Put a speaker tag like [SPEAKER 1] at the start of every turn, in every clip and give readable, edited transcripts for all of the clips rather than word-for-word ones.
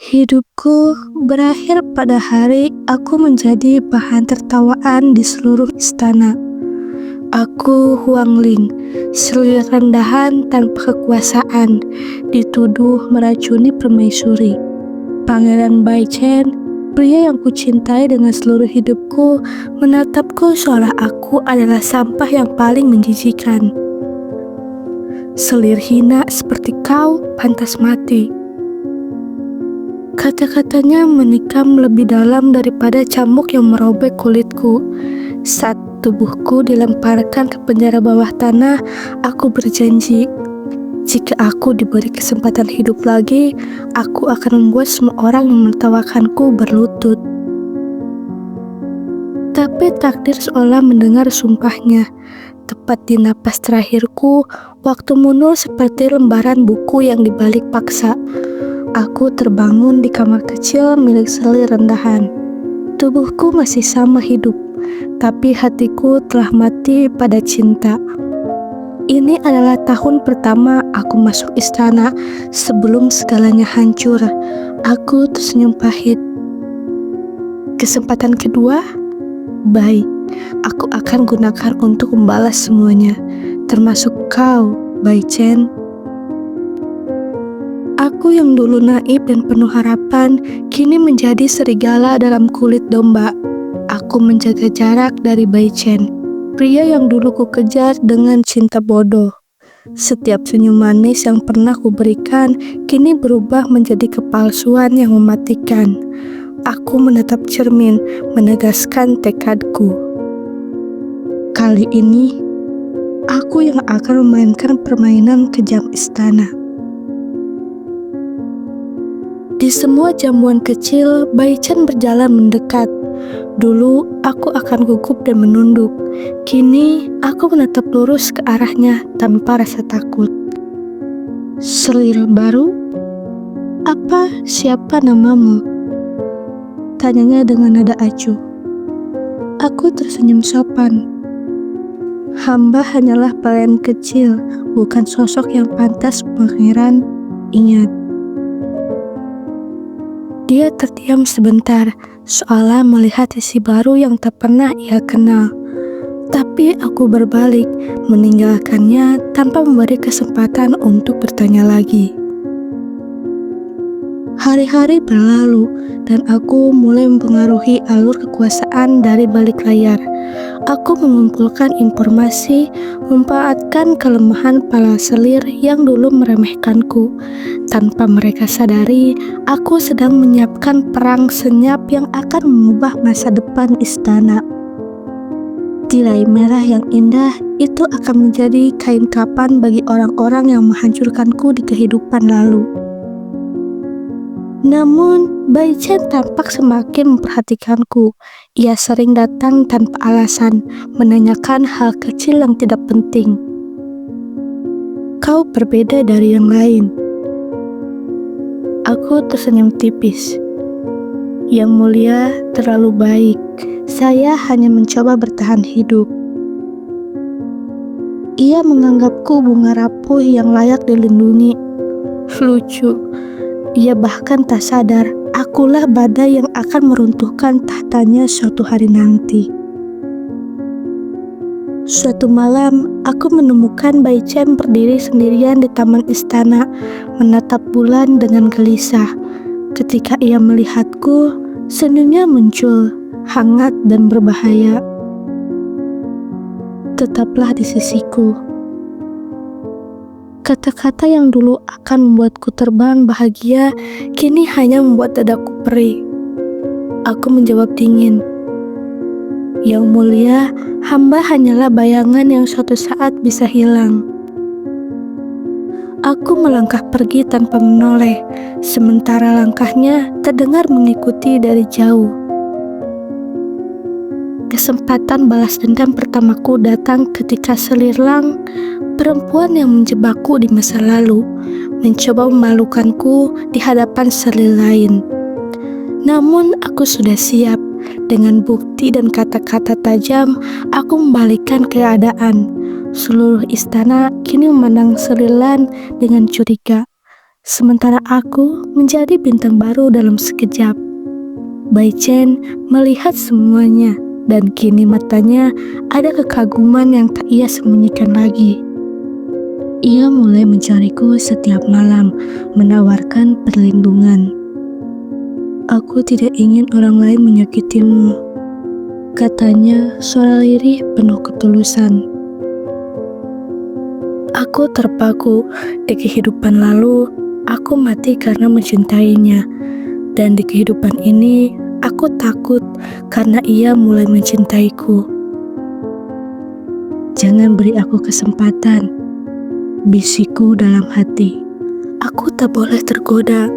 [SPEAKER 1] Hidupku berakhir pada hari aku menjadi bahan tertawaan di seluruh istana. Aku Huang Ling, selir rendahan tanpa kekuasaan, dituduh meracuni permaisuri. Pangeran Bai Chen, pria yang kucintai dengan seluruh hidupku, menatapku seolah aku adalah sampah yang paling menjijikan. Selir hina seperti kau pantas mati. Kata-katanya menikam lebih dalam daripada cambuk yang merobek kulitku. Saat tubuhku dilemparkan ke penjara bawah tanah, aku berjanji, jika aku diberi kesempatan hidup lagi, aku akan membuat semua orang yang menertawakanku berlutut. Tapi takdir seolah mendengar sumpahnya. Tepat di napas terakhirku, waktu mundur seperti lembaran buku yang dibalik paksa. Aku terbangun di kamar kecil milik selir rendahan. Tubuhku masih sama hidup, tapi hatiku telah mati pada cinta. Ini adalah tahun pertama aku masuk istana sebelum segalanya hancur. Aku tersenyum pahit. Kesempatan kedua? Baik, aku akan gunakan untuk membalas semuanya, termasuk kau, Bai Chen. Aku yang dulu naif dan penuh harapan, kini menjadi serigala dalam kulit domba. Aku menjaga jarak dari Bai Chen, pria yang dulu kukejar dengan cinta bodoh. Setiap senyum manis yang pernah kuberikan, kini berubah menjadi kepalsuan yang mematikan. Aku menatap cermin, menegaskan tekadku. Kali ini, aku yang akan memainkan permainan kejam istana. Di semua jamuan kecil, Bai Chen berjalan mendekat. Dulu, aku akan gugup dan menunduk. Kini, aku menatap lurus ke arahnya tanpa rasa takut. Selir baru? Siapa namamu? Tanyanya dengan nada acuh. Aku tersenyum sopan. Hamba hanyalah pelayan kecil, bukan sosok yang pantas pangeran ingat. Dia terdiam sebentar, seolah melihat sisi baru yang tak pernah ia kenal. Tapi aku berbalik, meninggalkannya tanpa memberi kesempatan untuk bertanya lagi. Hari-hari berlalu, dan aku mulai mempengaruhi alur kekuasaan dari balik layar. Aku mengumpulkan informasi, memanfaatkan kelemahan para selir yang dulu meremehkanku. Tanpa mereka sadari, aku sedang menyiapkan perang senyap yang akan mengubah masa depan istana. Tirai merah yang indah itu akan menjadi kain kapan bagi orang-orang yang menghancurkanku di kehidupan lalu. Namun, Bai Chen tampak semakin memperhatikanku. Ia sering datang tanpa alasan, menanyakan hal kecil yang tidak penting. Kau berbeda dari yang lain. Aku tersenyum tipis. Yang mulia, terlalu baik. Saya hanya mencoba bertahan hidup. Ia menganggapku bunga rapuh yang layak dilindungi. Lucu. Ia bahkan tak sadar, akulah badai yang akan meruntuhkan tahtanya suatu hari nanti. Suatu malam, aku menemukan Bai Chen berdiri sendirian di taman istana, menatap bulan dengan gelisah. Ketika ia melihatku, senyumnya muncul, hangat dan berbahaya. Tetaplah di sisiku. Kata-kata yang dulu akan membuatku terbang bahagia, kini hanya membuat dadaku perih. Aku menjawab dingin. Yang mulia, hamba hanyalah bayangan yang suatu saat bisa hilang. Aku melangkah pergi tanpa menoleh, sementara langkahnya terdengar mengikuti dari jauh. Kesempatan balas dendam pertamaku datang ketika Selir Lang, perempuan yang menjebakku di masa lalu, mencoba memalukanku di hadapan selir lain. Namun aku sudah siap. Dengan bukti dan kata-kata tajam, aku membalikkan keadaan. Seluruh istana kini memandang Selir Lang dengan curiga. sementara aku menjadi bintang baru dalam sekejap. Bai Chen melihat semuanya, dan kini matanya ada kekaguman yang tak ia sembunyikan lagi. Ia mulai mencariku setiap malam, menawarkan perlindungan. "Aku tidak ingin orang lain menyakitimu," katanya, suara lirih penuh ketulusan. Aku terpaku. Di kehidupan lalu, aku mati karena mencintainya. Dan di kehidupan ini, aku takut karena ia mulai mencintaiku. "Jangan beri aku kesempatan," bisikku dalam hati. Aku tak boleh tergoda.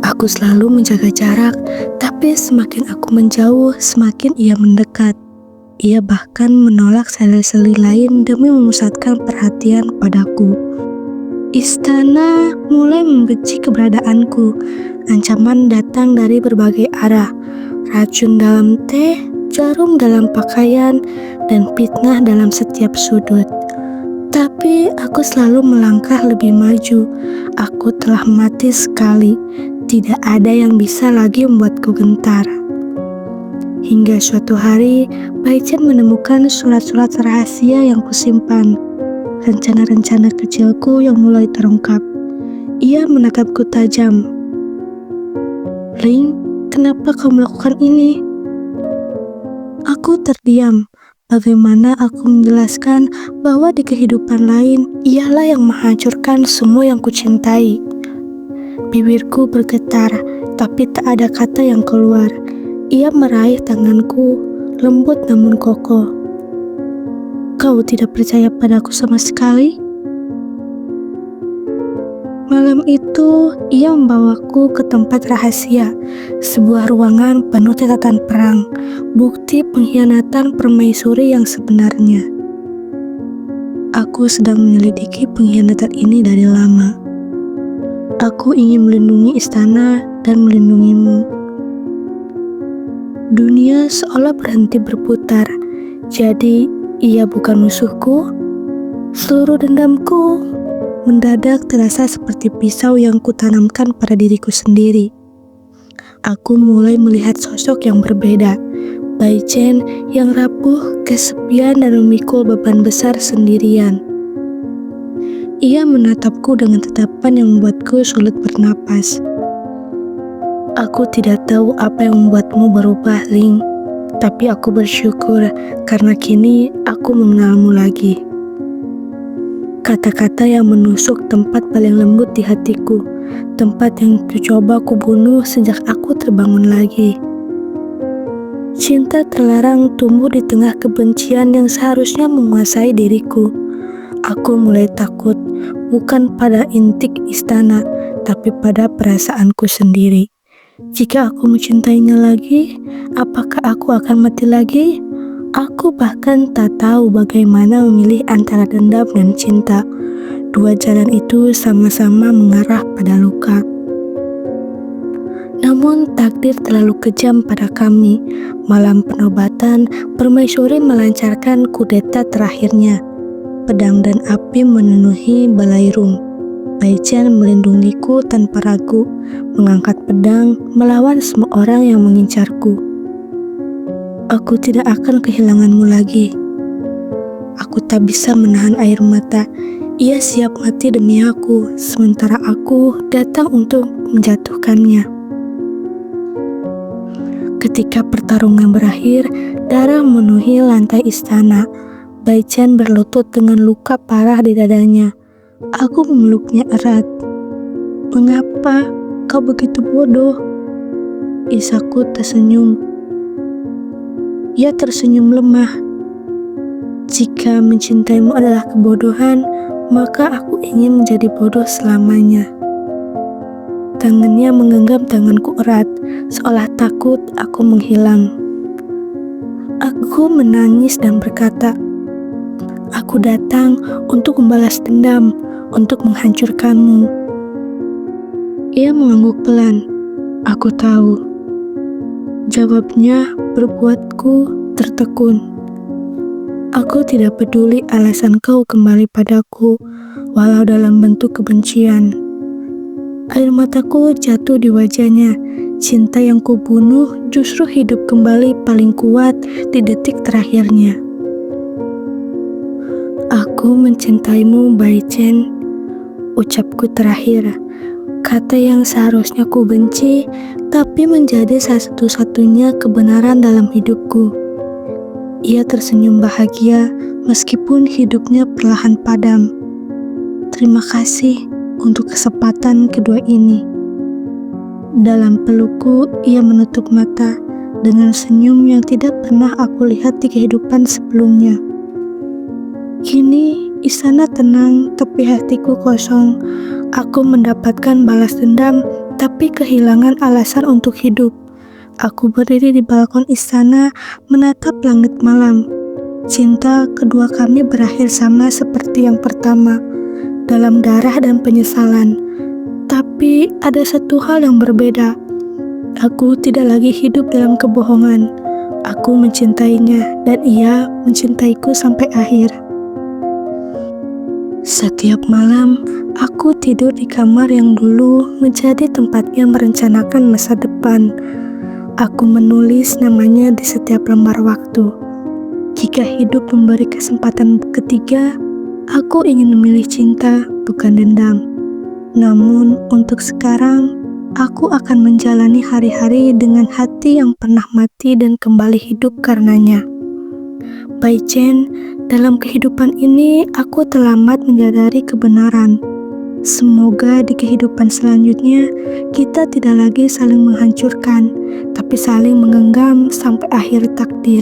[SPEAKER 1] Aku selalu menjaga jarak, tapi semakin aku menjauh, semakin ia mendekat. Ia bahkan menolak seli-seli lain demi memusatkan perhatian padaku. Istana mulai membenci keberadaanku. Ancaman datang dari berbagai arah. Racun dalam teh, jarum dalam pakaian, dan fitnah dalam setiap sudut. Tapi aku selalu melangkah lebih maju. Aku telah mati sekali. Tidak ada yang bisa lagi membuatku gentar. Hingga suatu hari, Bai Chen menemukan surat-surat rahasia yang kusimpan. Rencana-rencana kecilku yang mulai terungkap. Ia menatapku tajam. "Ling, kenapa kau melakukan ini?" Aku terdiam. Bagaimana aku menjelaskan bahwa di kehidupan lain, ialah yang menghancurkan semua yang kucintai. Bibirku bergetar, tapi tak ada kata yang keluar. Ia meraih tanganku, lembut namun kokoh. "Kau tidak percaya padaku sama sekali?" Malam itu, ia membawaku ke tempat rahasia, sebuah ruangan penuh catatan perang, bukti pengkhianatan permaisuri yang sebenarnya. Aku sedang menyelidiki pengkhianatan ini dari lama. Aku ingin melindungi istana dan melindungimu. Dunia seolah berhenti berputar, jadi ia bukan musuhku. Seluruh dendamku mendadak terasa seperti pisau yang kutanamkan pada diriku sendiri. Aku mulai melihat sosok yang berbeda. Bai Chen yang rapuh, kesepian dan memikul beban besar sendirian. Ia menatapku dengan tatapan yang membuatku sulit bernapas. "Aku tidak tahu apa yang membuatmu berubah, Ling. Tapi aku bersyukur karena kini aku mengenalmu lagi." Kata-kata yang menusuk tempat paling lembut di hatiku, tempat yang coba kubunuh sejak aku terbangun lagi. Cinta terlarang tumbuh di tengah kebencian yang seharusnya menguasai diriku. Aku mulai takut, bukan pada intik istana, tapi pada perasaanku sendiri. Jika aku mencintainya lagi, apakah aku akan mati lagi? Aku bahkan tak tahu bagaimana memilih antara dendam dan cinta. Dua jalan itu sama-sama mengarah pada luka. Namun takdir terlalu kejam pada kami. Malam penobatan, permaisuri melancarkan kudeta terakhirnya. Pedang dan api memenuhi balairung. Bai Chen melindungiku tanpa ragu, mengangkat pedang melawan semua orang yang mengincarku. Aku tidak akan kehilanganmu lagi. Aku tak bisa menahan air mata. Ia siap mati demi aku, sementara aku datang untuk menjatuhkannya. Ketika pertarungan berakhir, darah memenuhi lantai istana. Bai Chen berlutut dengan luka parah di dadanya. Aku memeluknya erat. "Mengapa kau begitu bodoh?" Isaku tersenyum. Ia tersenyum lemah. "Jika mencintaimu adalah kebodohan, maka aku ingin menjadi bodoh selamanya." Tangannya menggenggam tanganku erat, seolah takut aku menghilang. Aku menangis dan berkata, "Aku datang untuk membalas dendam, untuk menghancurkanmu." Ia mengangguk pelan. "Aku tahu." Jawabnya berbuatku tertekun. "Aku tidak peduli alasan kau kembali padaku, walau dalam bentuk kebencian. Air mataku jatuh di wajahnya. Cinta yang kubunuh justru hidup kembali paling kuat di detik terakhirnya. Aku mencintaimu, Bai Chen. Ucapku terakhir. Kata yang seharusnya ku benci, tapi menjadi satu-satunya kebenaran dalam hidupku. Ia tersenyum bahagia meskipun hidupnya perlahan padam. Terima kasih untuk kesempatan kedua ini. Dalam pelukku, ia menutup mata dengan senyum yang tidak pernah aku lihat di kehidupan sebelumnya. Kini, istana tenang, tapi hatiku kosong. Aku mendapatkan balas dendam, tapi kehilangan alasan untuk hidup. Aku berdiri di balkon istana, menatap langit malam. Cinta kedua kami berakhir sama seperti yang pertama, dalam darah dan penyesalan. Tapi ada satu hal yang berbeda. Aku tidak lagi hidup dalam kebohongan. Aku mencintainya, dan ia mencintaiku sampai akhir. Setiap malam, aku tidur di kamar yang dulu menjadi tempatnya merencanakan masa depan. Aku menulis namanya di setiap lembar waktu. Jika hidup memberi kesempatan ketiga, aku ingin memilih cinta, bukan dendam. Namun, untuk sekarang, aku akan menjalani hari-hari dengan hati yang pernah mati dan kembali hidup karenanya. Bai Chen, dalam kehidupan ini aku terlambat menyadari kebenaran. Semoga di kehidupan selanjutnya kita tidak lagi saling menghancurkan, tapi saling menggenggam sampai akhir takdir.